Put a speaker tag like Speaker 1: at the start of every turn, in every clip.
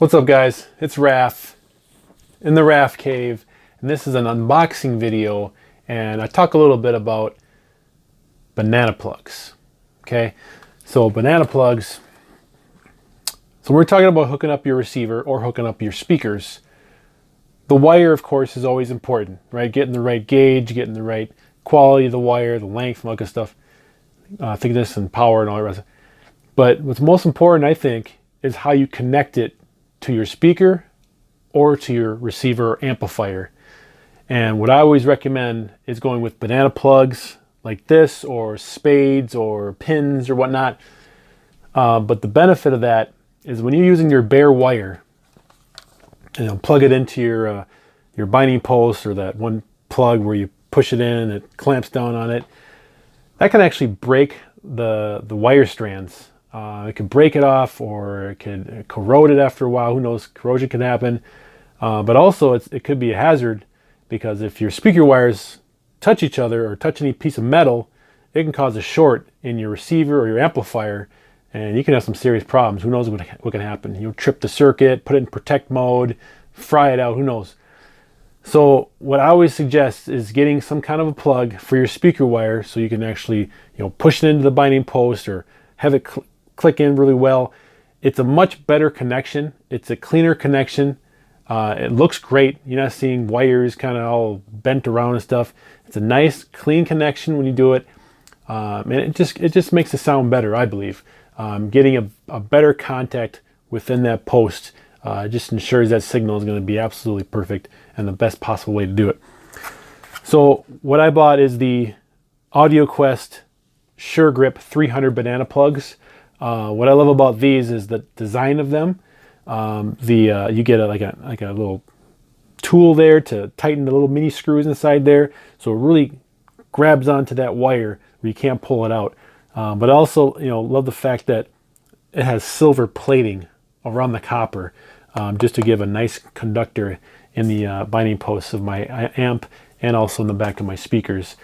Speaker 1: What's up guys, it's Raf in the Rafcave, and this is an unboxing video, and I talk a little bit about banana plugs. Okay, so banana plugs, so we're talking about hooking up your receiver or hooking up your speakers. The wire, of course, is always important, right? Getting the right gauge, getting the right quality of the wire, the length, and all that good stuff, thickness and power and all the rest. But what's most important, I think, is how you connect it to your speaker or to your receiver or amplifier. And what I always recommend is going with banana plugs like this, or spades or pins or whatnot. But the benefit of that is when you're using your bare wire, plug it into your binding post, or that one plug where you push it in and it clamps down on it, that can actually break the wire strands. It could break it off, or it could corrode it after a while. Who knows? Corrosion can happen. But also it could be a hazard, because if your speaker wires touch each other or touch any piece of metal, it can cause a short in your receiver or your amplifier, and you can have some serious problems. Who knows what can happen? You'll trip the circuit, put it in protect mode, fry it out, who knows? So what I always suggest is getting some kind of a plug for your speaker wire, so you can actually push it into the binding post or have it click in really well. It's a much better connection. It's a cleaner connection. It looks great. You're not seeing wires kind of all bent around and stuff. It's a nice, clean connection when you do it. And it just makes it sound better, I believe. Getting a better contact within that post just ensures that signal is going to be absolutely perfect and the best possible way to do it. So what I bought is the Audioquest Sure Grip 300 banana plugs. What I love about these is the design of them. You get like a little tool there to tighten the little mini screws inside there, so it really grabs onto that wire where you can't pull it out. But also, love the fact that it has silver plating around the copper, just to give a nice conductor in the binding posts of my amp, and also in the back of my speakers.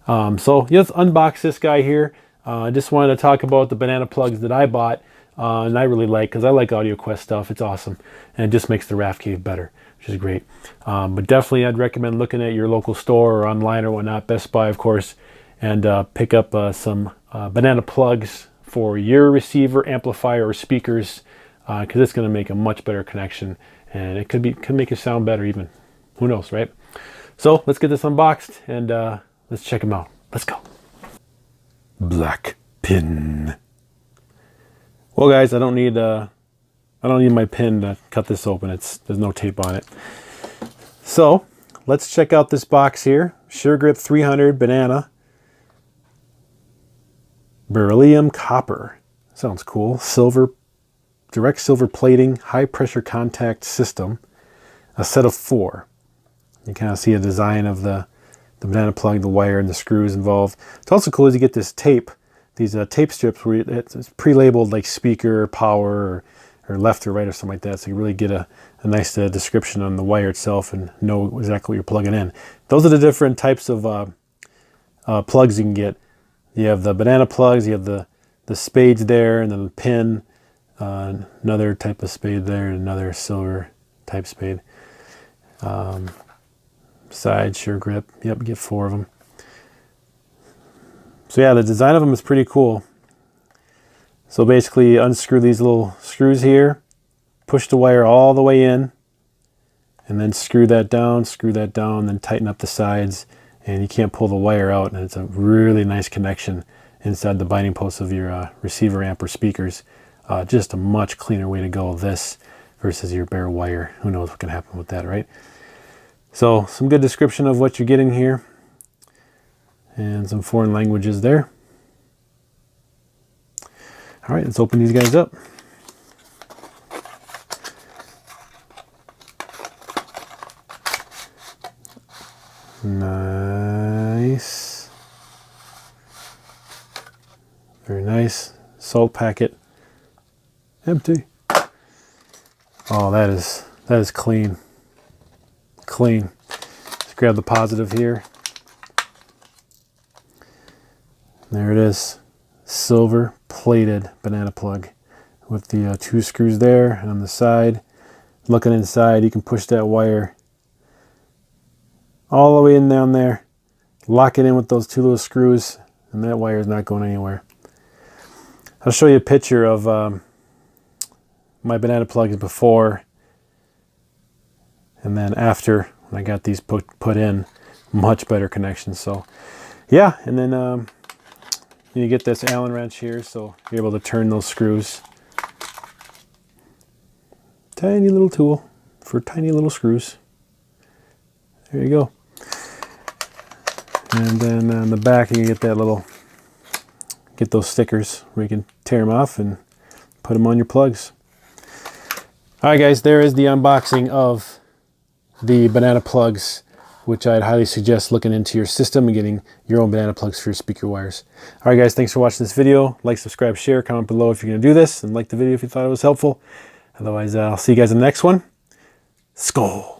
Speaker 1: So let's unbox this guy here. I just wanted to talk about the banana plugs that I bought, and I really like, because I like Audioquest stuff. It's awesome, and it just makes the Rafcave better, which is great. But definitely I'd recommend looking at your local store or online or whatnot, Best Buy of course, and pick up some banana plugs for your receiver, amplifier, or speakers, because it's going to make a much better connection, and it could make it sound better even. Who knows, right? So let's get this unboxed, and let's check them out. Let's go. Black pin. Well guys, I don't need my pin to cut this open. There's no tape on it. So let's check out this box here. Sure Grip 300 banana, beryllium copper. Sounds cool. Silver, direct silver plating, high pressure contact system. A set of 4. You kind of see a design of the banana plug, the wire, and the screws involved. It's also cool as you get this tape, these tape strips where it's pre-labeled like speaker, power, or left or right or something like that, so you really get a nice description on the wire itself and know exactly what you're plugging in. Those are the different types of plugs you can get. You have the banana plugs, you have the spades there, and then the pin, another type of spade there, and another silver type spade. Side Sure Grip, yep, you get 4 of them. So yeah, the design of them is pretty cool. So basically unscrew these little screws here, push the wire all the way in, and then screw that down, then tighten up the sides, and you can't pull the wire out, and it's a really nice connection inside the binding posts of your receiver, amp, or speakers. Just a much cleaner way to go, this versus your bare wire. Who knows what can happen with that, right? So some good description of what you're getting here, and some foreign languages there. All right, let's open these guys up. Nice. Very nice. Salt packet. Empty. Oh, that is clean. Clean. Just grab the positive here. There it is. Silver plated banana plug with the 2 screws there, and on the side looking inside, you can push that wire all the way in down there, lock it in with those 2 little screws, and that wire is not going anywhere. I'll show you a picture of my banana plugs before and then after when I got these put in. Much better connection. So yeah, and then you get this Allen wrench here, so you're able to turn those screws. Tiny little tool for tiny little screws. There you go. And then on the back you get that little, get those stickers where you can tear them off and put them on your plugs. Alright guys, there is the unboxing of the banana plugs, which I'd highly suggest looking into your system and getting your own banana plugs for your speaker wires. Alright guys, thanks for watching this video. Like, subscribe, share, comment below if you're going to do this, and like the video if you thought it was helpful. Otherwise, I'll see you guys in the next one. Skol!